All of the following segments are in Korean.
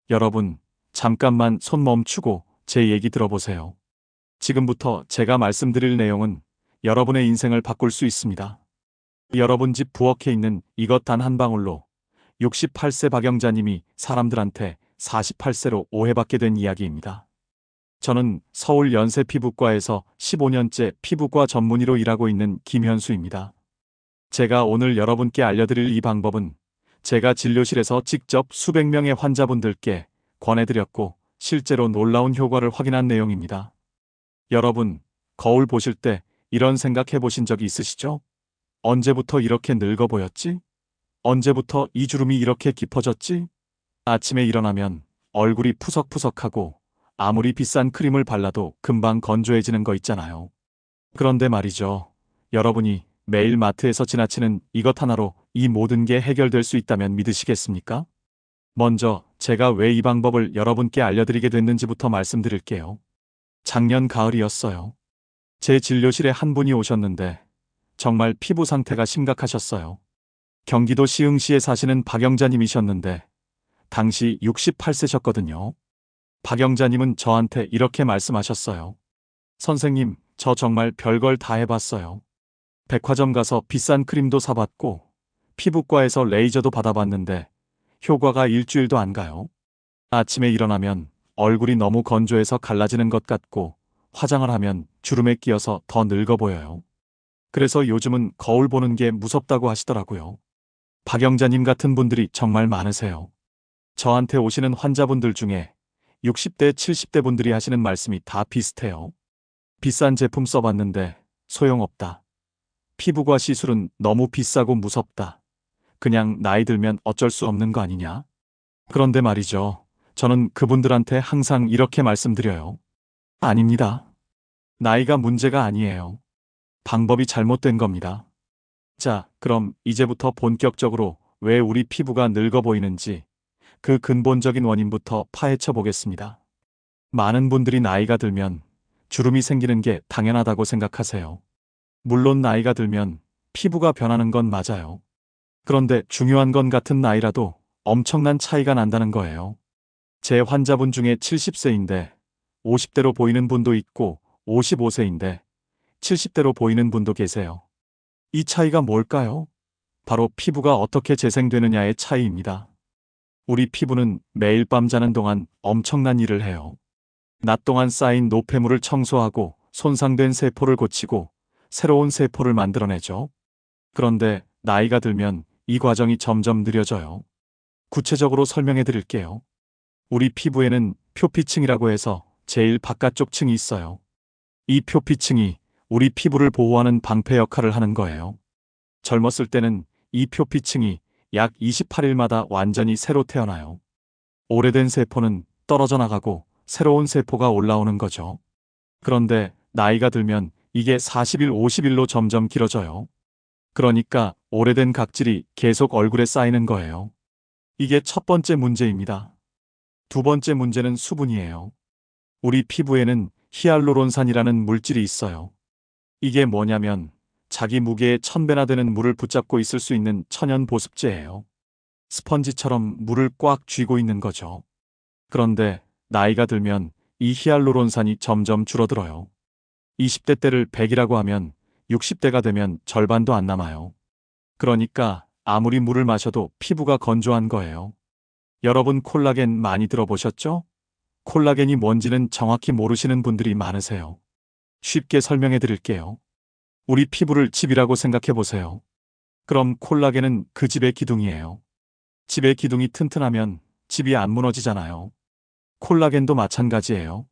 여러분, 잠깐만 손 멈추고 제 얘기 들어보세요. 지금부터 제가 말씀드릴 내용은 여러분의 인생을 바꿀 수 있습니다. 여러분 집 부엌에 있는 이것 단 한 방울로 68세 박영자님이 사람들한테 48세로 오해받게 된 이야기입니다. 저는 서울 연세피부과에서 15년째 피부과 전문의로 일하고 있는 김현수입니다. 제가 오늘 여러분께 알려드릴 이 방법은 제가 진료실에서 직접 수백 명의 환자분들께 권해드렸고 실제로 놀라운 효과를 확인한 내용입니다. 여러분, 거울 보실 때 이런 생각 해보신 적이 있으시죠? 언제부터 이렇게 늙어 보였지? 언제부터 이 주름이 이렇게 깊어졌지? 아침에 일어나면 얼굴이 푸석푸석하고 아무리 비싼 크림을 발라도 금방 건조해지는 거 있잖아요. 그런데 말이죠. 여러분이 매일 마트에서 지나치는 이것 하나로 이 모든 게 해결될 수 있다면 믿으시겠습니까? 먼저 제가 왜 이 방법을 여러분께 알려드리게 됐는지부터 말씀드릴게요. 작년 가을이었어요. 제 진료실에 한 분이 오셨는데 정말 피부 상태가 심각하셨어요. 경기도 시흥시에 사시는 박영자님이셨는데 당시 68세셨거든요. 박영자님은 저한테 이렇게 말씀하셨어요. 선생님, 저 정말 별걸 다 해봤어요. 백화점 가서 비싼 크림도 사봤고 피부과에서 레이저도 받아봤는데 효과가 일주일도 안 가요. 아침에 일어나면 얼굴이 너무 건조해서 갈라지는 것 같고 화장을 하면 주름에 끼어서 더 늙어 보여요. 그래서 요즘은 거울 보는 게 무섭다고 하시더라고요. 박영자님 같은 분들이 정말 많으세요. 저한테 오시는 환자분들 중에 60대, 70대 분들이 하시는 말씀이 다 비슷해요. 비싼 제품 써봤는데 소용없다. 피부과 시술은 너무 비싸고 무섭다. 그냥 나이 들면 어쩔 수 없는 거 아니냐? 그런데 말이죠. 저는 그분들한테 항상 이렇게 말씀드려요. 아닙니다. 나이가 문제가 아니에요. 방법이 잘못된 겁니다. 자, 그럼 이제부터 본격적으로 왜 우리 피부가 늙어 보이는지 그 근본적인 원인부터 파헤쳐 보겠습니다. 많은 분들이 나이가 들면 주름이 생기는 게 당연하다고 생각하세요. 물론 나이가 들면 피부가 변하는 건 맞아요. 그런데 중요한 건 같은 나이라도 엄청난 차이가 난다는 거예요. 제 환자분 중에 70세인데 50대로 보이는 분도 있고 55세인데 70대로 보이는 분도 계세요. 이 차이가 뭘까요? 바로 피부가 어떻게 재생되느냐의 차이입니다. 우리 피부는 매일 밤 자는 동안 엄청난 일을 해요. 낮 동안 쌓인 노폐물을 청소하고 손상된 세포를 고치고 새로운 세포를 만들어내죠. 그런데 나이가 들면 이 과정이 점점 느려져요. 구체적으로 설명해 드릴게요. 우리 피부에는 표피층이라고 해서 제일 바깥쪽 층이 있어요. 이 표피층이 우리 피부를 보호하는 방패 역할을 하는 거예요. 젊었을 때는 이 표피층이 약 28일마다 완전히 새로 태어나요. 오래된 세포는 떨어져 나가고 새로운 세포가 올라오는 거죠. 그런데 나이가 들면 이게 40일, 50일로 점점 길어져요. 그러니까 오래된 각질이 계속 얼굴에 쌓이는 거예요. 이게 첫 번째 문제입니다. 두 번째 문제는 수분이에요. 우리 피부에는 히알루론산이라는 물질이 있어요. 이게 뭐냐면 자기 무게의 1000배나 되는 물을 붙잡고 있을 수 있는 천연 보습제예요. 스펀지처럼 물을 꽉 쥐고 있는 거죠. 그런데 나이가 들면 이 히알루론산이 점점 줄어들어요. 20대 때를 100이라고 하면 60대가 되면 절반도 안 남아요. 그러니까 아무리 물을 마셔도 피부가 건조한 거예요. 여러분 콜라겐 많이 들어보셨죠? 콜라겐이 뭔지는 정확히 모르시는 분들이 많으세요. 쉽게 설명해 드릴게요. 우리 피부를 집이라고 생각해 보세요. 그럼 콜라겐은 그 집의 기둥이에요. 집의 기둥이 튼튼하면 집이 안 무너지잖아요. 콜라겐도 마찬가지예요.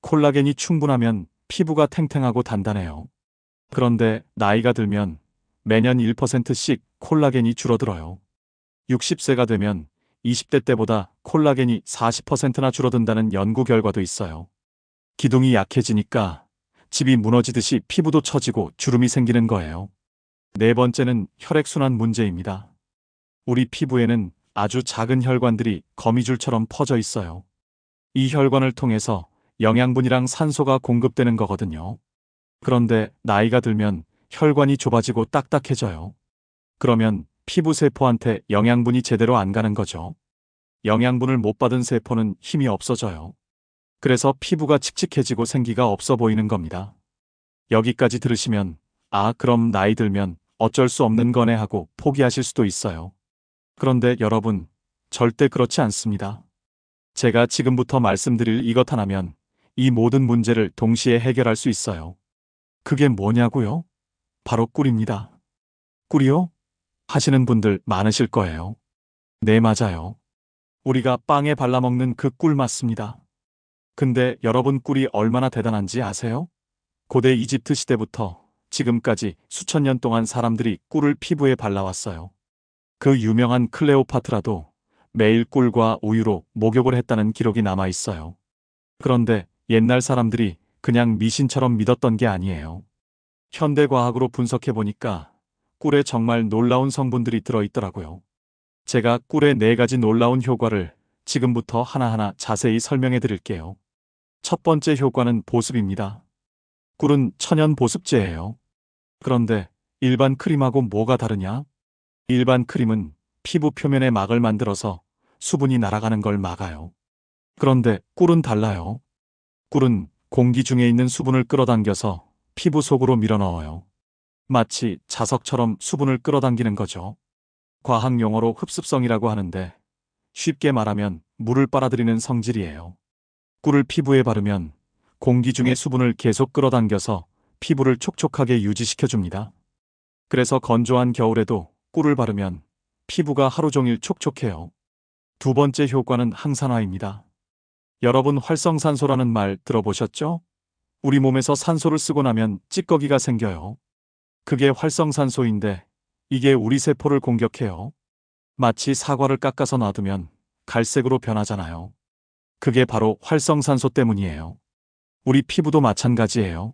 콜라겐이 충분하면 피부가 탱탱하고 단단해요. 그런데 나이가 들면 매년 1%씩 콜라겐이 줄어들어요. 60세가 되면 20대 때보다 콜라겐이 40%나 줄어든다는 연구 결과도 있어요. 기둥이 약해지니까 집이 무너지듯이 피부도 처지고 주름이 생기는 거예요. 네 번째는 혈액순환 문제입니다. 우리 피부에는 아주 작은 혈관들이 거미줄처럼 퍼져 있어요. 이 혈관을 통해서 영양분이랑 산소가 공급되는 거거든요. 그런데 나이가 들면 혈관이 좁아지고 딱딱해져요. 그러면 피부 세포한테 영양분이 제대로 안 가는 거죠. 영양분을 못 받은 세포는 힘이 없어져요. 그래서 피부가 칙칙해지고 생기가 없어 보이는 겁니다. 여기까지 들으시면 그럼 나이 들면 어쩔 수 없는 거네 하고 포기하실 수도 있어요. 그런데 여러분, 절대 그렇지 않습니다. 제가 지금부터 말씀드릴 이것 하나면 이 모든 문제를 동시에 해결할 수 있어요. 그게 뭐냐고요? 바로 꿀입니다. 꿀이요? 하시는 분들 많으실 거예요. 네, 맞아요. 우리가 빵에 발라먹는 그 꿀 맞습니다. 근데 여러분, 꿀이 얼마나 대단한지 아세요? 고대 이집트 시대부터 지금까지 수천 년 동안 사람들이 꿀을 피부에 발라왔어요. 그 유명한 클레오파트라도 매일 꿀과 우유로 목욕을 했다는 기록이 남아 있어요. 그런데 옛날 사람들이 그냥 미신처럼 믿었던 게 아니에요. 현대과학으로 분석해 보니까 꿀에 정말 놀라운 성분들이 들어있더라고요. 제가 꿀의 4가지 놀라운 효과를 지금부터 하나하나 자세히 설명해 드릴게요. 첫 번째 효과는 보습입니다. 꿀은 천연 보습제예요. 그런데 일반 크림하고 뭐가 다르냐? 일반 크림은 피부 표면에 막을 만들어서 수분이 날아가는 걸 막아요. 그런데 꿀은 달라요. 꿀은 공기 중에 있는 수분을 끌어당겨서 피부 속으로 밀어넣어요. 마치 자석처럼 수분을 끌어당기는 거죠. 과학 용어로 흡습성이라고 하는데 쉽게 말하면 물을 빨아들이는 성질이에요. 꿀을 피부에 바르면 공기 중의 수분을 계속 끌어당겨서 피부를 촉촉하게 유지시켜줍니다. 그래서 건조한 겨울에도 꿀을 바르면 피부가 하루 종일 촉촉해요. 두 번째 효과는 항산화입니다. 여러분, 활성산소라는 말 들어보셨죠? 우리 몸에서 산소를 쓰고 나면 찌꺼기가 생겨요. 그게 활성산소인데 이게 우리 세포를 공격해요. 마치 사과를 깎아서 놔두면 갈색으로 변하잖아요. 그게 바로 활성산소 때문이에요. 우리 피부도 마찬가지예요.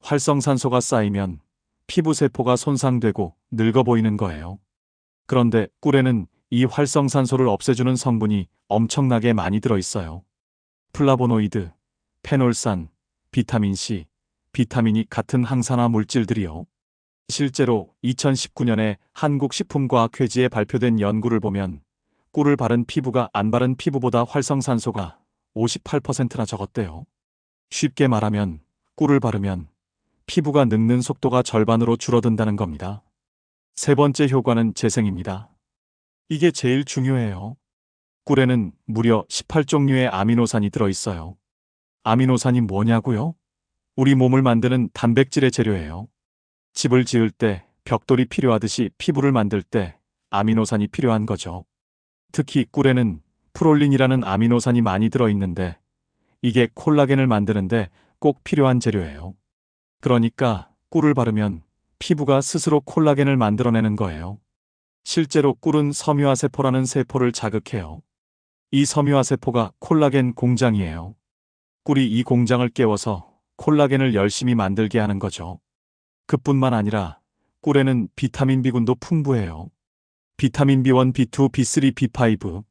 활성산소가 쌓이면 피부 세포가 손상되고 늙어 보이는 거예요. 그런데 꿀에는 이 활성산소를 없애주는 성분이 엄청나게 많이 들어있어요. 플라보노이드, 페놀산, 비타민C, 비타민이 같은 항산화 물질들이요. 실제로 2019년에 한국식품과학회지에 발표된 연구를 보면 꿀을 바른 피부가 안 바른 피부보다 활성산소가 58%나 적었대요. 쉽게 말하면 꿀을 바르면 피부가 늙는 속도가 절반으로 줄어든다는 겁니다. 세 번째 효과는 재생입니다. 이게 제일 중요해요. 꿀에는 무려 18종류의 아미노산이 들어있어요. 아미노산이 뭐냐고요? 우리 몸을 만드는 단백질의 재료예요. 집을 지을 때 벽돌이 필요하듯이 피부를 만들 때 아미노산이 필요한 거죠. 특히 꿀에는 프롤린이라는 아미노산이 많이 들어있는데 이게 콜라겐을 만드는데 꼭 필요한 재료예요. 그러니까 꿀을 바르면 피부가 스스로 콜라겐을 만들어내는 거예요. 실제로 꿀은 섬유화세포라는 세포를 자극해요. 이 섬유화세포가 콜라겐 공장이에요. 꿀이 이 공장을 깨워서 콜라겐을 열심히 만들게 하는 거죠. 그뿐만 아니라 꿀에는 비타민 B군도 풍부해요. 비타민 B1, B2, B3, B5,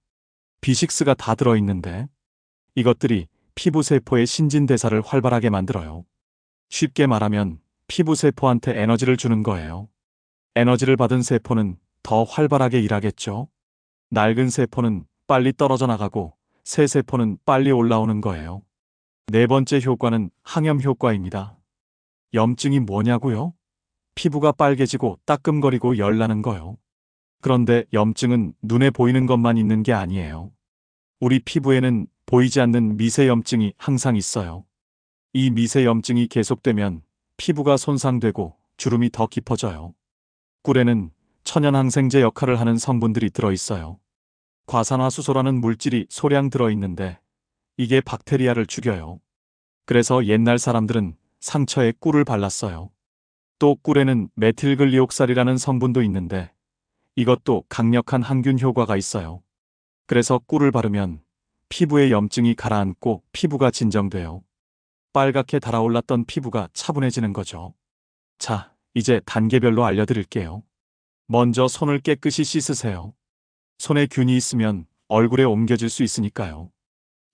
B6가 다 들어있는데 이것들이 피부 세포의 신진대사를 활발하게 만들어요. 쉽게 말하면 피부 세포한테 에너지를 주는 거예요. 에너지를 받은 세포는 더 활발하게 일하겠죠. 낡은 세포는 빨리 떨어져 나가고 새 세포는 빨리 올라오는 거예요. 네 번째 효과는 항염 효과입니다. 염증이 뭐냐고요? 피부가 빨개지고 따끔거리고 열나는 거요. 그런데 염증은 눈에 보이는 것만 있는 게 아니에요. 우리 피부에는 보이지 않는 미세염증이 항상 있어요. 이 미세염증이 계속되면 피부가 손상되고 주름이 더 깊어져요. 꿀에는 천연항생제 역할을 하는 성분들이 들어있어요. 과산화수소라는 물질이 소량 들어있는데 이게 박테리아를 죽여요. 그래서 옛날 사람들은 상처에 꿀을 발랐어요. 또 꿀에는 메틸글리옥살이라는 성분도 있는데 이것도 강력한 항균 효과가 있어요. 그래서 꿀을 바르면 피부의 염증이 가라앉고 피부가 진정돼요. 빨갛게 달아올랐던 피부가 차분해지는 거죠. 자, 이제 단계별로 알려드릴게요. 먼저 손을 깨끗이 씻으세요. 손에 균이 있으면 얼굴에 옮겨질 수 있으니까요.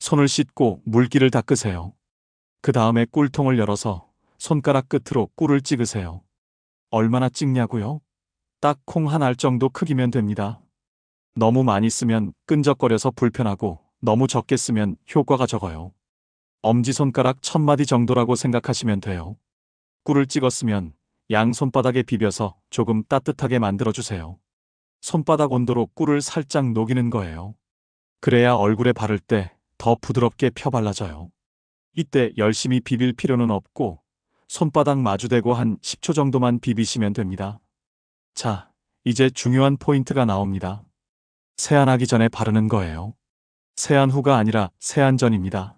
손을 씻고 물기를 닦으세요. 그 다음에 꿀통을 열어서 손가락 끝으로 꿀을 찍으세요. 얼마나 찍냐고요? 딱 콩 한 알 정도 크기면 됩니다. 너무 많이 쓰면 끈적거려서 불편하고 너무 적게 쓰면 효과가 적어요. 엄지손가락 1000마디 정도라고 생각하시면 돼요. 꿀을 찍었으면 양 손바닥에 비벼서 조금 따뜻하게 만들어주세요. 손바닥 온도로 꿀을 살짝 녹이는 거예요. 그래야 얼굴에 바를 때 더 부드럽게 펴발라져요. 이때 열심히 비빌 필요는 없고 손바닥 마주대고 한 10초 정도만 비비시면 됩니다. 자, 이제 중요한 포인트가 나옵니다. 세안하기 전에 바르는 거예요. 세안 후가 아니라 세안 전입니다.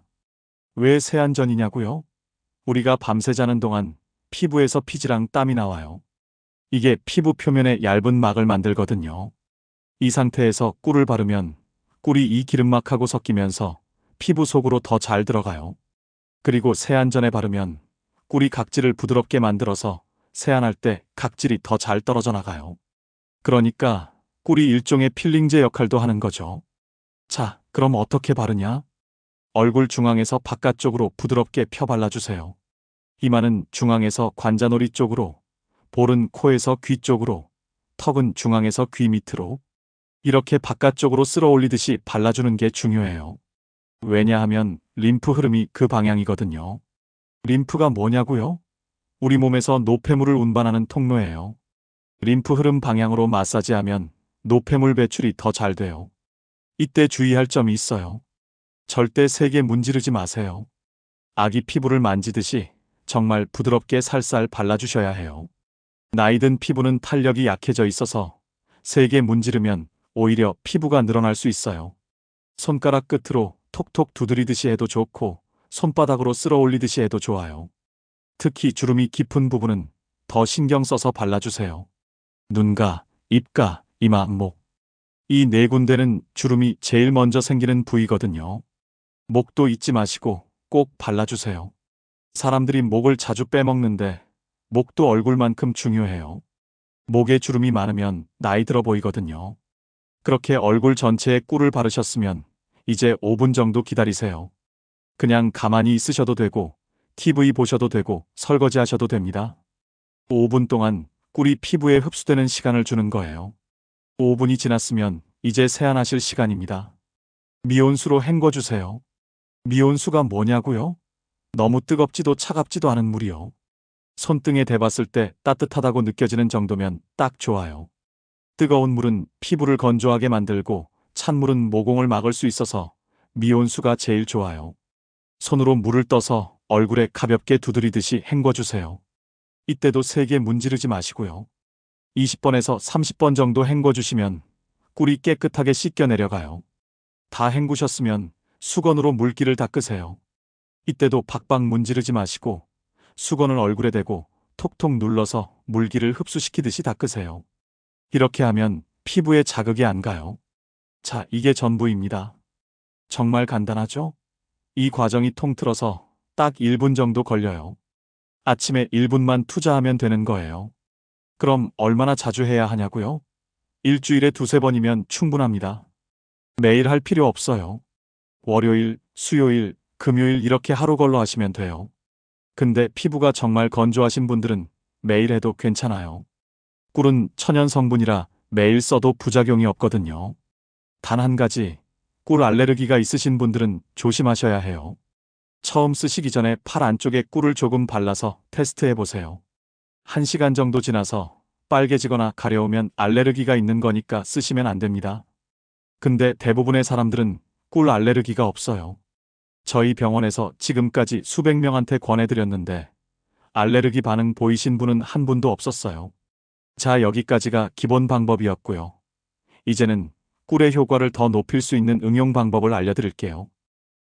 왜 세안 전이냐고요? 우리가 밤새 자는 동안 피부에서 피지랑 땀이 나와요. 이게 피부 표면에 얇은 막을 만들거든요. 이 상태에서 꿀을 바르면 꿀이 이 기름막하고 섞이면서 피부 속으로 더 잘 들어가요. 그리고 세안 전에 바르면 꿀이 각질을 부드럽게 만들어서 세안할 때 각질이 더 잘 떨어져 나가요. 그러니까 꿀이 일종의 필링제 역할도 하는 거죠. 자, 그럼 어떻게 바르냐? 얼굴 중앙에서 바깥쪽으로 부드럽게 펴 발라주세요. 이마는 중앙에서 관자놀이 쪽으로, 볼은 코에서 귀 쪽으로, 턱은 중앙에서 귀 밑으로 이렇게 바깥쪽으로 쓸어 올리듯이 발라주는 게 중요해요. 왜냐하면 림프 흐름이 그 방향이거든요. 림프가 뭐냐고요? 우리 몸에서 노폐물을 운반하는 통로예요. 림프 흐름 방향으로 마사지하면 노폐물 배출이 더 잘 돼요. 이때 주의할 점이 있어요. 절대 세게 문지르지 마세요. 아기 피부를 만지듯이 정말 부드럽게 살살 발라주셔야 해요. 나이든 피부는 탄력이 약해져 있어서 세게 문지르면 오히려 피부가 늘어날 수 있어요. 손가락 끝으로 톡톡 두드리듯이 해도 좋고 손바닥으로 쓸어 올리듯이 해도 좋아요. 특히 주름이 깊은 부분은 더 신경 써서 발라주세요. 눈가, 입가, 이마, 목. 이 네 군데는 주름이 제일 먼저 생기는 부위거든요. 목도 잊지 마시고 꼭 발라주세요. 사람들이 목을 자주 빼먹는데 목도 얼굴만큼 중요해요. 목에 주름이 많으면 나이 들어 보이거든요. 그렇게 얼굴 전체에 꿀을 바르셨으면 이제 5분 정도 기다리세요. 그냥 가만히 있으셔도 되고 TV 보셔도 되고 설거지 하셔도 됩니다. 5분 동안 꿀이 피부에 흡수되는 시간을 주는 거예요. 5분이 지났으면 이제 세안하실 시간입니다. 미온수로 헹궈주세요. 미온수가 뭐냐고요? 너무 뜨겁지도 차갑지도 않은 물이요. 손등에 대봤을 때 따뜻하다고 느껴지는 정도면 딱 좋아요. 뜨거운 물은 피부를 건조하게 만들고 찬물은 모공을 막을 수 있어서 미온수가 제일 좋아요. 손으로 물을 떠서 얼굴에 가볍게 두드리듯이 헹궈주세요. 이때도 세게 문지르지 마시고요. 20번에서 30번 정도 헹궈주시면 꿀이 깨끗하게 씻겨 내려가요. 다 헹구셨으면 수건으로 물기를 닦으세요. 이때도 박박 문지르지 마시고 수건을 얼굴에 대고 톡톡 눌러서 물기를 흡수시키듯이 닦으세요. 이렇게 하면 피부에 자극이 안 가요. 자, 이게 전부입니다. 정말 간단하죠? 이 과정이 통틀어서 딱 1분 정도 걸려요. 아침에 1분만 투자하면 되는 거예요. 그럼 얼마나 자주 해야 하냐고요? 일주일에 2~3번이면 충분합니다. 매일 할 필요 없어요. 월요일, 수요일, 금요일 이렇게 하루 걸러 하시면 돼요. 근데 피부가 정말 건조하신 분들은 매일 해도 괜찮아요. 꿀은 천연 성분이라 매일 써도 부작용이 없거든요. 단 한 가지, 꿀 알레르기가 있으신 분들은 조심하셔야 해요. 처음 쓰시기 전에 팔 안쪽에 꿀을 조금 발라서 테스트해 보세요. 1시간 정도 지나서 빨개지거나 가려우면 알레르기가 있는 거니까 쓰시면 안 됩니다. 근데 대부분의 사람들은 꿀 알레르기가 없어요. 저희 병원에서 지금까지 수백 명한테 권해드렸는데 알레르기 반응 보이신 분은 한 분도 없었어요. 자, 여기까지가 기본 방법이었고요. 이제는 꿀의 효과를 더 높일 수 있는 응용 방법을 알려드릴게요.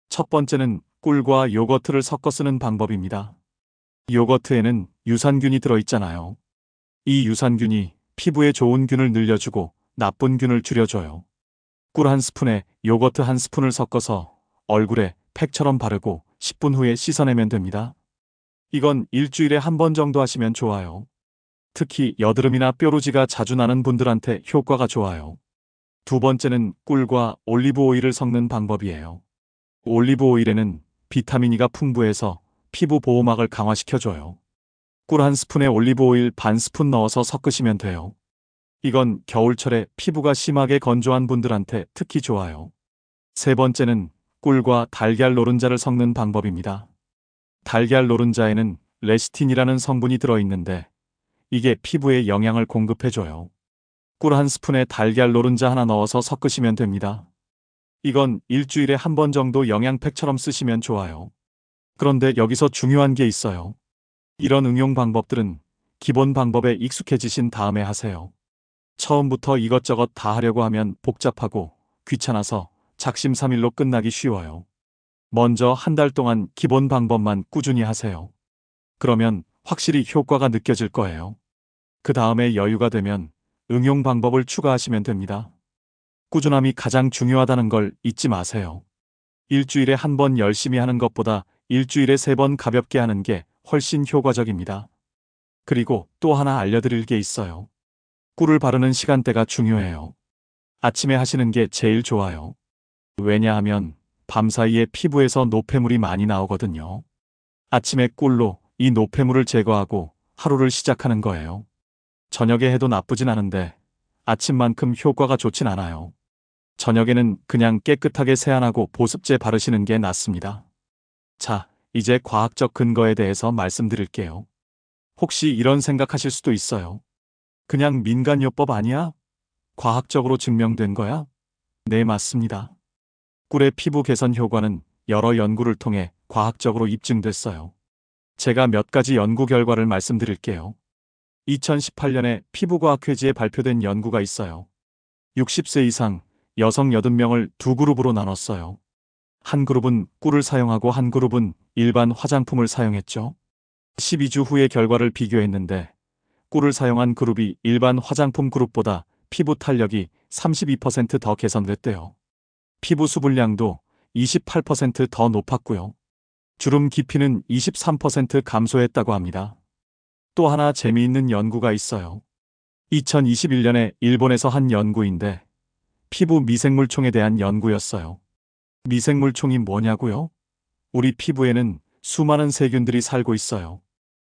첫 번째는 꿀과 요거트를 섞어 쓰는 방법입니다. 요거트에는 유산균이 들어있잖아요. 이 유산균이 피부에 좋은 균을 늘려주고 나쁜 균을 줄여줘요. 꿀 한 스푼에 요거트 한 스푼을 섞어서 얼굴에 팩처럼 바르고 10분 후에 씻어내면 됩니다. 이건 일주일에 한 번 정도 하시면 좋아요. 특히 여드름이나 뾰루지가 자주 나는 분들한테 효과가 좋아요. 두 번째는 꿀과 올리브 오일을 섞는 방법이에요. 올리브 오일에는 비타민 E가 풍부해서 피부 보호막을 강화시켜줘요. 꿀 한 스푼에 올리브 오일 반 스푼 넣어서 섞으시면 돼요. 이건 겨울철에 피부가 심하게 건조한 분들한테 특히 좋아요. 세 번째는 꿀과 달걀 노른자를 섞는 방법입니다. 달걀 노른자에는 레시틴이라는 성분이 들어있는데 이게 피부에 영양을 공급해줘요. 꿀 한 스푼에 달걀 노른자 하나 넣어서 섞으시면 됩니다. 이건 일주일에 한 번 정도 영양팩처럼 쓰시면 좋아요. 그런데 여기서 중요한 게 있어요. 이런 응용 방법들은 기본 방법에 익숙해지신 다음에 하세요. 처음부터 이것저것 다 하려고 하면 복잡하고 귀찮아서 작심삼일로 끝나기 쉬워요. 먼저 한 달 동안 기본 방법만 꾸준히 하세요. 그러면 확실히 효과가 느껴질 거예요. 그 다음에 여유가 되면 응용 방법을 추가하시면 됩니다. 꾸준함이 가장 중요하다는 걸 잊지 마세요. 일주일에 한 번 열심히 하는 것보다 일주일에 3번 가볍게 하는 게 훨씬 효과적입니다. 그리고 또 하나 알려드릴 게 있어요. 꿀을 바르는 시간대가 중요해요. 아침에 하시는 게 제일 좋아요. 왜냐하면 밤사이에 피부에서 노폐물이 많이 나오거든요. 아침에 꿀로 이 노폐물을 제거하고 하루를 시작하는 거예요. 저녁에 해도 나쁘진 않은데 아침만큼 효과가 좋진 않아요. 저녁에는 그냥 깨끗하게 세안하고 보습제 바르시는 게 낫습니다. 자, 이제 과학적 근거에 대해서 말씀드릴게요. 혹시 이런 생각하실 수도 있어요. 그냥 민간요법 아니야? 과학적으로 증명된 거야? 네, 맞습니다. 꿀의 피부 개선 효과는 여러 연구를 통해 과학적으로 입증됐어요. 제가 몇 가지 연구 결과를 말씀드릴게요. 2018년에 피부과학회지에 발표된 연구가 있어요. 60세 이상 여성 80명을 두 그룹으로 나눴어요. 한 그룹은 꿀을 사용하고 한 그룹은 일반 화장품을 사용했죠. 12주 후의 결과를 비교했는데 꿀을 사용한 그룹이 일반 화장품 그룹보다 피부 탄력이 32% 더 개선됐대요. 피부 수분량도 28% 더 높았고요. 주름 깊이는 23% 감소했다고 합니다. 또 하나 재미있는 연구가 있어요. 2021년에 일본에서 한 연구인데 피부 미생물총에 대한 연구였어요. 미생물총이 뭐냐고요? 우리 피부에는 수많은 세균들이 살고 있어요.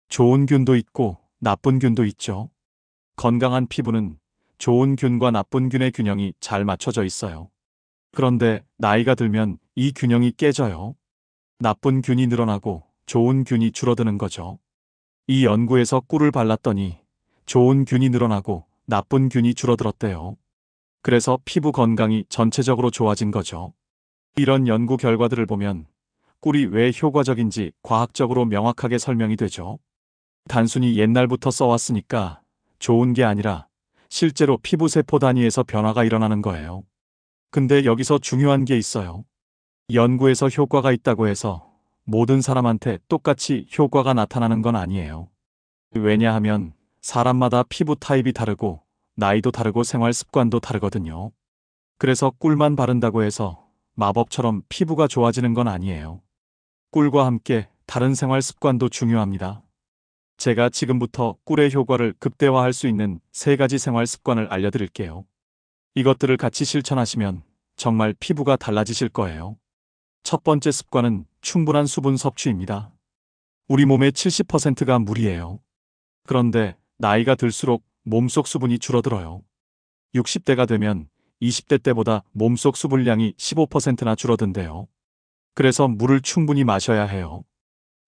좋은 균도 있고 나쁜 균도 있죠. 건강한 피부는 좋은 균과 나쁜 균의 균형이 잘 맞춰져 있어요. 그런데 나이가 들면 이 균형이 깨져요. 나쁜 균이 늘어나고 좋은 균이 줄어드는 거죠. 이 연구에서 꿀을 발랐더니 좋은 균이 늘어나고 나쁜 균이 줄어들었대요. 그래서 피부 건강이 전체적으로 좋아진 거죠. 이런 연구 결과들을 보면 꿀이 왜 효과적인지 과학적으로 명확하게 설명이 되죠. 단순히 옛날부터 써왔으니까 좋은 게 아니라 실제로 피부세포 단위에서 변화가 일어나는 거예요. 근데 여기서 중요한 게 있어요. 연구에서 효과가 있다고 해서 모든 사람한테 똑같이 효과가 나타나는 건 아니에요. 왜냐하면 사람마다 피부 타입이 다르고 나이도 다르고 생활 습관도 다르거든요. 그래서 꿀만 바른다고 해서 마법처럼 피부가 좋아지는 건 아니에요. 꿀과 함께 다른 생활 습관도 중요합니다. 제가 지금부터 꿀의 효과를 극대화할 수 있는 3가지 생활 습관을 알려드릴게요. 이것들을 같이 실천하시면 정말 피부가 달라지실 거예요. 첫 번째 습관은 충분한 수분 섭취입니다. 우리 몸의 70%가 물이에요. 그런데 나이가 들수록 몸속 수분이 줄어들어요. 60대가 되면 20대 때보다 몸속 수분량이 15%나 줄어든대요. 그래서 물을 충분히 마셔야 해요.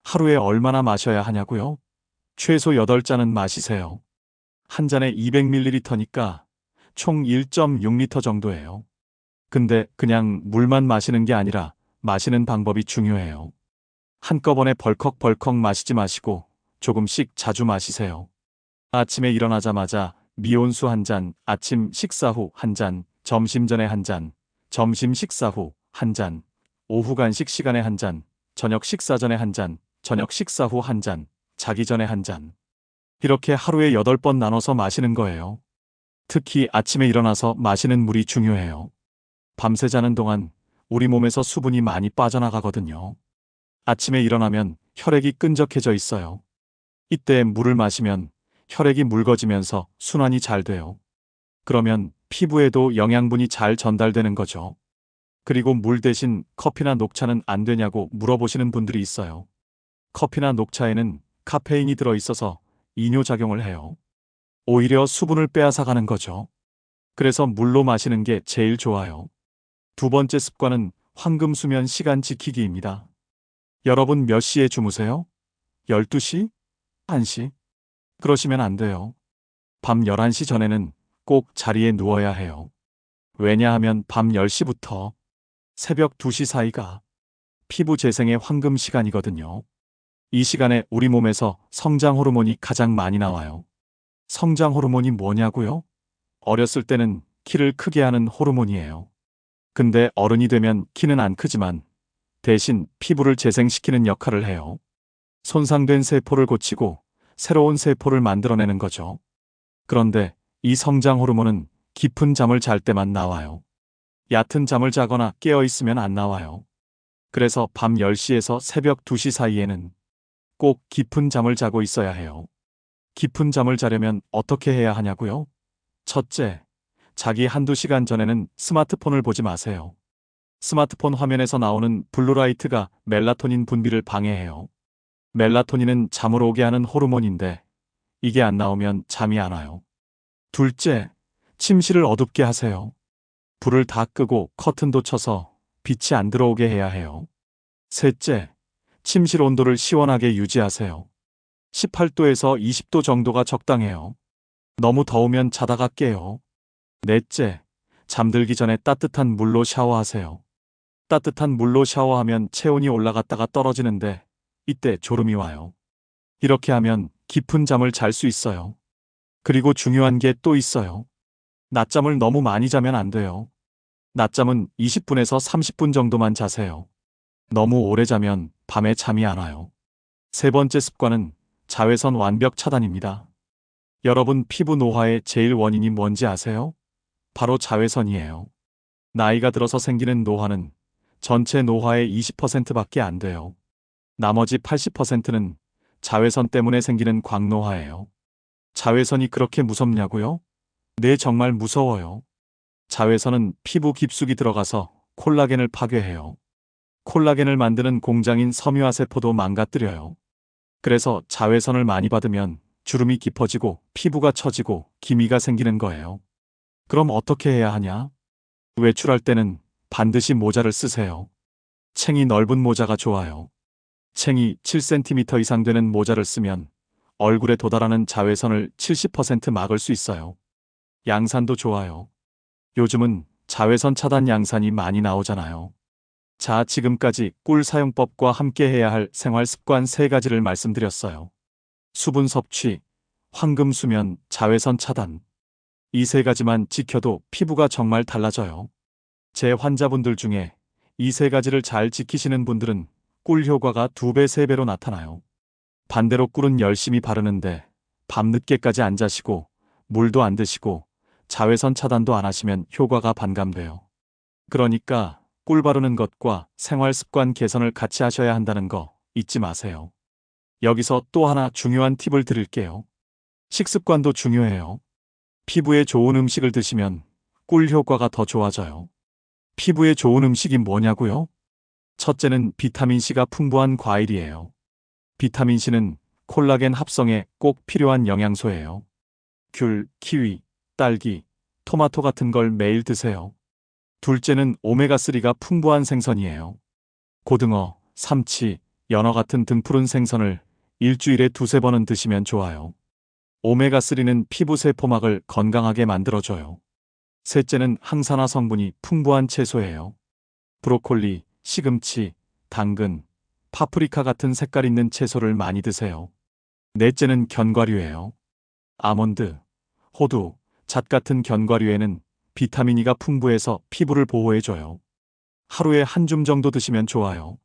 하루에 얼마나 마셔야 하냐고요? 최소 8잔은 마시세요. 한 잔에 200ml니까 총 1.6리터 정도예요. 근데 그냥 물만 마시는 게 아니라 마시는 방법이 중요해요. 한꺼번에 벌컥벌컥 마시지 마시고 조금씩 자주 마시세요. 아침에 일어나자마자 미온수 한 잔, 아침 식사 후 한 잔, 점심 전에 한 잔, 점심 식사 후 한 잔, 오후 간식 시간에 한 잔, 저녁 식사 전에 한 잔, 저녁 식사 후 한 잔, 자기 전에 한 잔. 이렇게 하루에 8번 나눠서 마시는 거예요. 특히 아침에 일어나서 마시는 물이 중요해요. 밤새 자는 동안 우리 몸에서 수분이 많이 빠져나가거든요. 아침에 일어나면 혈액이 끈적해져 있어요. 이때 물을 마시면 혈액이 묽어지면서 순환이 잘 돼요. 그러면 피부에도 영양분이 잘 전달되는 거죠. 그리고 물 대신 커피나 녹차는 안 되냐고 물어보시는 분들이 있어요. 커피나 녹차에는 카페인이 들어있어서 이뇨작용을 해요. 오히려 수분을 빼앗아가는 거죠. 그래서 물로 마시는 게 제일 좋아요. 두 번째 습관은 황금수면 시간 지키기입니다. 여러분 몇 시에 주무세요? 12시? 1시? 그러시면 안 돼요. 밤 11시 전에는 꼭 자리에 누워야 해요. 왜냐하면 밤 10시부터 새벽 2시 사이가 피부 재생의 황금 시간이거든요. 이 시간에 우리 몸에서 성장 호르몬이 가장 많이 나와요. 성장 호르몬이 뭐냐고요? 어렸을 때는 키를 크게 하는 호르몬이에요. 근데 어른이 되면 키는 안 크지만 대신 피부를 재생시키는 역할을 해요. 손상된 세포를 고치고 새로운 세포를 만들어내는 거죠. 그런데 이 성장 호르몬은 깊은 잠을 잘 때만 나와요. 얕은 잠을 자거나 깨어 있으면 안 나와요. 그래서 밤 10시에서 새벽 2시 사이에는 꼭 깊은 잠을 자고 있어야 해요. 깊은 잠을 자려면 어떻게 해야 하냐고요? 첫째, 자기 한두 시간 전에는 스마트폰을 보지 마세요. 스마트폰 화면에서 나오는 블루라이트가 멜라토닌 분비를 방해해요. 멜라토닌은 잠을 오게 하는 호르몬인데 이게 안 나오면 잠이 안 와요. 둘째, 침실을 어둡게 하세요. 불을 다 끄고 커튼도 쳐서 빛이 안 들어오게 해야 해요. 셋째, 침실 온도를 시원하게 유지하세요. 18도에서 20도 정도가 적당해요. 너무 더우면 자다가 깨요. 넷째, 잠들기 전에 따뜻한 물로 샤워하세요. 따뜻한 물로 샤워하면 체온이 올라갔다가 떨어지는데 이때 졸음이 와요. 이렇게 하면 깊은 잠을 잘 수 있어요. 그리고 중요한 게 또 있어요. 낮잠을 너무 많이 자면 안 돼요. 낮잠은 20분에서 30분 정도만 자세요. 너무 오래 자면 밤에 잠이 안 와요. 세 번째 습관은 자외선 완벽 차단입니다. 여러분 피부 노화의 제일 원인이 뭔지 아세요? 바로 자외선이에요. 나이가 들어서 생기는 노화는 전체 노화의 20%밖에 안 돼요. 나머지 80%는 자외선 때문에 생기는 광노화예요. 자외선이 그렇게 무섭냐고요? 네, 정말 무서워요. 자외선은 피부 깊숙이 들어가서 콜라겐을 파괴해요. 콜라겐을 만드는 공장인 섬유화세포도 망가뜨려요. 그래서 자외선을 많이 받으면 주름이 깊어지고 피부가 처지고 기미가 생기는 거예요. 그럼 어떻게 해야 하냐? 외출할 때는 반드시 모자를 쓰세요. 챙이 넓은 모자가 좋아요. 챙이 7cm 이상 되는 모자를 쓰면 얼굴에 도달하는 자외선을 70% 막을 수 있어요. 양산도 좋아요. 요즘은 자외선 차단 양산이 많이 나오잖아요. 자, 지금까지 꿀 사용법과 함께 해야 할 생활 습관 3가지를 말씀드렸어요. 수분 섭취, 황금 수면, 자외선 차단. 이 3가지만 지켜도 피부가 정말 달라져요. 제 환자분들 중에 이 3가지를 잘 지키시는 분들은 꿀 효과가 2배, 3배로 나타나요. 반대로 꿀은 열심히 바르는데 밤늦게까지 안 자시고 물도 안 드시고 자외선 차단도 안 하시면 효과가 반감돼요. 그러니까 꿀 바르는 것과 생활 습관 개선을 같이 하셔야 한다는 거 잊지 마세요. 여기서 또 하나 중요한 팁을 드릴게요. 식습관도 중요해요. 피부에 좋은 음식을 드시면 꿀 효과가 더 좋아져요. 피부에 좋은 음식이 뭐냐고요? 첫째는 비타민C가 풍부한 과일이에요. 비타민C는 콜라겐 합성에 꼭 필요한 영양소예요. 귤, 키위, 딸기, 토마토 같은 걸 매일 드세요. 둘째는 오메가3가 풍부한 생선이에요. 고등어, 삼치, 연어 같은 등푸른 생선을 일주일에 2~3번은 드시면 좋아요. 오메가3는 피부 세포막을 건강하게 만들어줘요. 셋째는 항산화 성분이 풍부한 채소예요. 브로콜리, 시금치, 당근, 파프리카 같은 색깔 있는 채소를 많이 드세요. 넷째는 견과류예요. 아몬드, 호두, 잣 같은 견과류에는 비타민 E가 풍부해서 피부를 보호해줘요. 하루에 한 줌 정도 드시면 좋아요.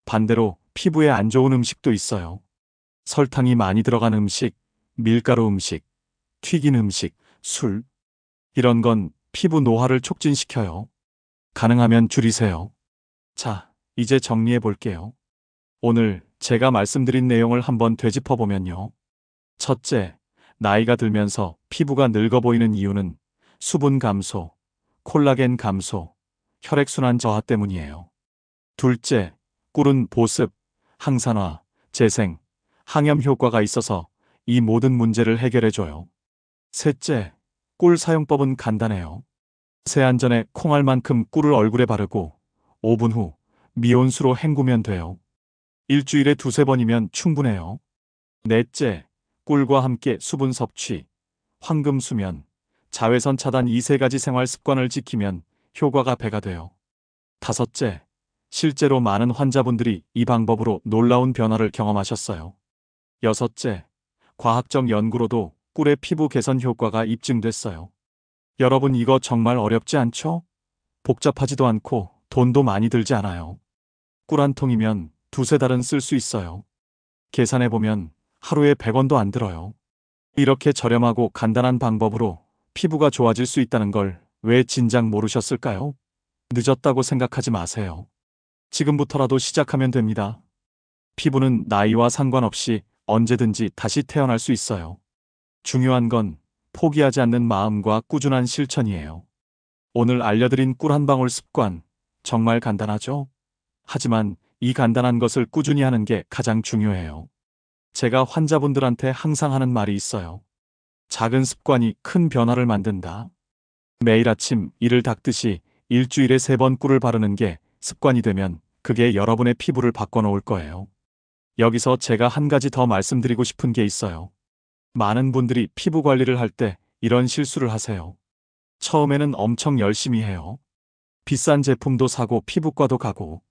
반대로 피부에 안 좋은 음식도 있어요. 설탕이 많이 들어간 음식, 밀가루 음식, 튀긴 음식, 술. 이런 건 피부 노화를 촉진시켜요. 가능하면 줄이세요. 자, 이제 정리해 볼게요. 오늘 제가 말씀드린 내용을 한번 되짚어 보면요. 첫째, 나이가 들면서 피부가 늙어 보이는 이유는 수분 감소, 콜라겐 감소, 혈액순환 저하 때문이에요. 둘째, 꿀은 보습, 항산화, 재생, 항염 효과가 있어서 이 모든 문제를 해결해줘요. 셋째, 꿀 사용법은 간단해요. 세안 전에 콩알만큼 꿀을 얼굴에 바르고 5분 후 미온수로 헹구면 돼요. 일주일에 두세 번이면 충분해요. 넷째, 꿀과 함께 수분 섭취, 황금 수면, 자외선 차단 이 세 가지 생활 습관을 지키면 효과가 배가 돼요. 다섯째, 실제로 많은 환자분들이 이 방법으로 놀라운 변화를 경험하셨어요. 여섯째, 과학적 연구로도 꿀의 피부 개선 효과가 입증됐어요. 여러분 이거 정말 어렵지 않죠? 복잡하지도 않고 돈도 많이 들지 않아요. 꿀 한 통이면 두세 달은 쓸 수 있어요. 계산해보면 하루에 100원도 안 들어요. 이렇게 저렴하고 간단한 방법으로 피부가 좋아질 수 있다는 걸 왜 진작 모르셨을까요? 늦었다고 생각하지 마세요. 지금부터라도 시작하면 됩니다. 피부는 나이와 상관없이 언제든지 다시 태어날 수 있어요. 중요한 건 포기하지 않는 마음과 꾸준한 실천이에요. 오늘 알려드린 꿀 한 방울 습관, 정말 간단하죠? 하지만 이 간단한 것을 꾸준히 하는 게 가장 중요해요. 제가 환자분들한테 항상 하는 말이 있어요. 작은 습관이 큰 변화를 만든다. 매일 아침 이를 닦듯이 일주일에 3번 꿀을 바르는 게 습관이 되면 그게 여러분의 피부를 바꿔놓을 거예요. 여기서 제가 한 가지 더 말씀드리고 싶은 게 있어요. 많은 분들이 피부 관리를 할 때 이런 실수를 하세요. 처음에는 엄청 열심히 해요. 비싼 제품도 사고 피부과도 가고.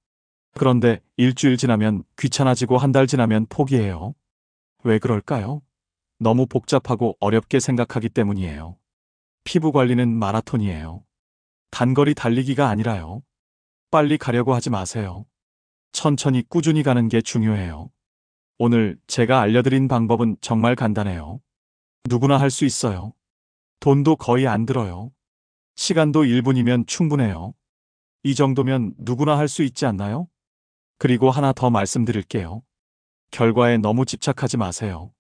그런데 일주일 지나면 귀찮아지고 한 달 지나면 포기해요. 왜 그럴까요? 너무 복잡하고 어렵게 생각하기 때문이에요. 피부 관리는 마라톤이에요. 단거리 달리기가 아니라요. 빨리 가려고 하지 마세요. 천천히 꾸준히 가는 게 중요해요. 오늘 제가 알려드린 방법은 정말 간단해요. 누구나 할 수 있어요. 돈도 거의 안 들어요. 시간도 1분이면 충분해요. 이 정도면 누구나 할 수 있지 않나요? 그리고 하나 더 말씀드릴게요. 결과에 너무 집착하지 마세요.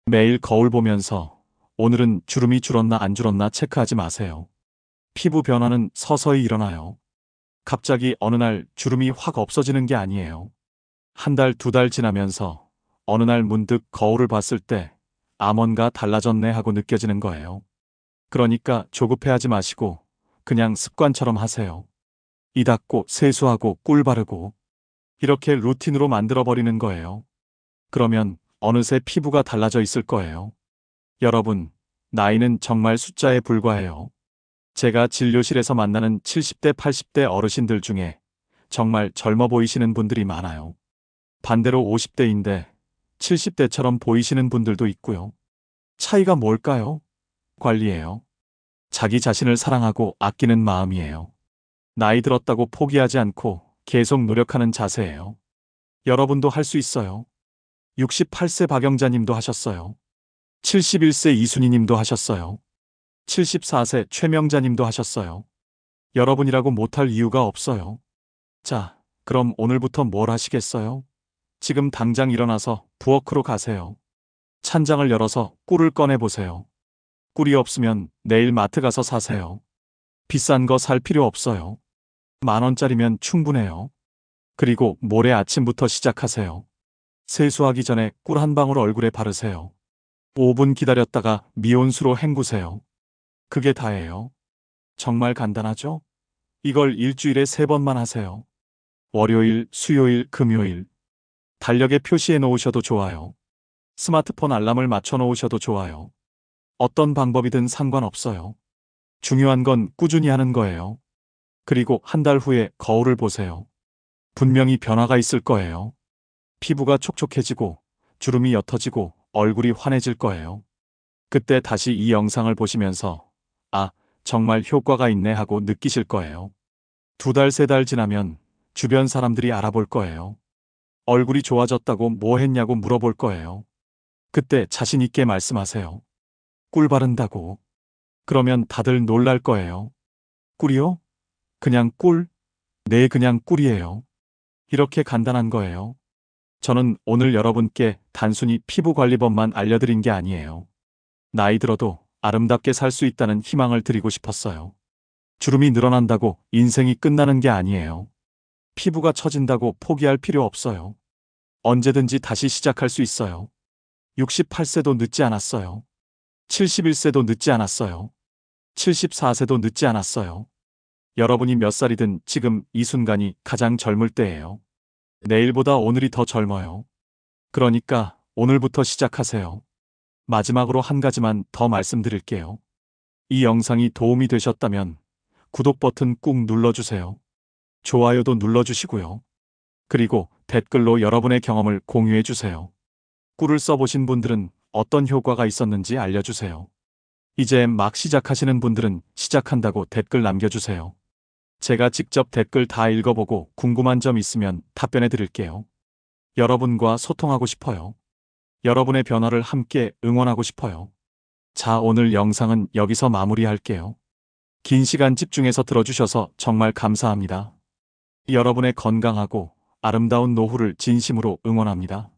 매일 거울 보면서 오늘은 주름이 줄었나 안 줄었나 체크하지 마세요. 피부 변화는 서서히 일어나요. 갑자기 어느 날 주름이 확 없어지는 게 아니에요. 한 달, 두 달 지나면서 어느 날 문득 거울을 봤을 때 뭔가 달라졌네 하고 느껴지는 거예요. 그러니까 조급해하지 마시고 그냥 습관처럼 하세요. 이 닦고 세수하고 꿀 바르고 이렇게 루틴으로 만들어버리는 거예요. 그러면 어느새 피부가 달라져 있을 거예요. 여러분, 나이는 정말 숫자에 불과해요. 제가 진료실에서 만나는 70대, 80대 어르신들 중에 정말 젊어 보이시는 분들이 많아요. 반대로 50대인데 70대처럼 보이시는 분들도 있고요. 차이가 뭘까요? 관리예요. 자기 자신을 사랑하고 아끼는 마음이에요. 나이 들었다고 포기하지 않고 계속 노력하는 자세예요. 여러분도 할 수 있어요. 68세 박영자님도 하셨어요. 71세 이순희님도 하셨어요. 74세 최명자님도 하셨어요. 여러분이라고 못할 이유가 없어요. 자, 그럼 오늘부터 뭘 하시겠어요? 지금 당장 일어나서 부엌으로 가세요. 찬장을 열어서 꿀을 꺼내보세요. 꿀이 없으면 내일 마트 가서 사세요. 비싼 거 살 필요 없어요. 10,000원짜리면 충분해요. 그리고 모레 아침부터 시작하세요. 세수하기 전에 꿀 한 방울 얼굴에 바르세요. 5분 기다렸다가 미온수로 헹구세요. 그게 다예요. 정말 간단하죠? 이걸 일주일에 3번만 하세요. 월요일, 수요일, 금요일. 달력에 표시해 놓으셔도 좋아요. 스마트폰 알람을 맞춰 놓으셔도 좋아요. 어떤 방법이든 상관없어요. 중요한 건 꾸준히 하는 거예요. 그리고 한 달 후에 거울을 보세요. 분명히 변화가 있을 거예요. 피부가 촉촉해지고 주름이 옅어지고 얼굴이 환해질 거예요. 그때 다시 이 영상을 보시면서 정말 효과가 있네 하고 느끼실 거예요. 2달, 3달 지나면 주변 사람들이 알아볼 거예요. 얼굴이 좋아졌다고 뭐 했냐고 물어볼 거예요. 그때 자신 있게 말씀하세요. 꿀 바른다고. 그러면 다들 놀랄 거예요. 꿀이요? 그냥 꿀? 네, 그냥 꿀이에요. 이렇게 간단한 거예요. 저는 오늘 여러분께 단순히 피부 관리법만 알려드린 게 아니에요. 나이 들어도 아름답게 살 수 있다는 희망을 드리고 싶었어요. 주름이 늘어난다고 인생이 끝나는 게 아니에요. 피부가 처진다고 포기할 필요 없어요. 언제든지 다시 시작할 수 있어요. 68세도 늦지 않았어요. 71세도 늦지 않았어요. 74세도 늦지 않았어요. 여러분이 몇 살이든 지금 이 순간이 가장 젊을 때예요. 내일보다 오늘이 더 젊어요. 그러니까 오늘부터 시작하세요. 마지막으로 한 가지만 더 말씀드릴게요. 이 영상이 도움이 되셨다면 구독 버튼 꾹 눌러주세요. 좋아요도 눌러주시고요. 그리고 댓글로 여러분의 경험을 공유해주세요. 꿀을 써보신 분들은 어떤 효과가 있었는지 알려주세요. 이제 막 시작하시는 분들은 시작한다고 댓글 남겨주세요. 제가 직접 댓글 다 읽어보고 궁금한 점 있으면 답변해 드릴게요. 여러분과 소통하고 싶어요. 여러분의 변화를 함께 응원하고 싶어요. 자, 오늘 영상은 여기서 마무리할게요. 긴 시간 집중해서 들어주셔서 정말 감사합니다. 여러분의 건강하고 아름다운 노후를 진심으로 응원합니다.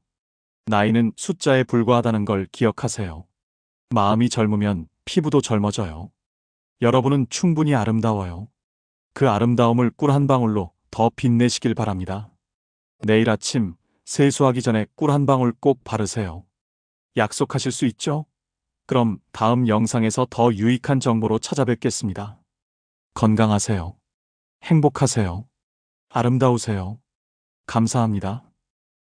나이는 숫자에 불과하다는 걸 기억하세요. 마음이 젊으면 피부도 젊어져요. 여러분은 충분히 아름다워요. 그 아름다움을 꿀 한 방울로 더 빛내시길 바랍니다. 내일 아침 세수하기 전에 꿀 한 방울 꼭 바르세요. 약속하실 수 있죠? 그럼 다음 영상에서 더 유익한 정보로 찾아뵙겠습니다. 건강하세요. 행복하세요. 아름다우세요. 감사합니다.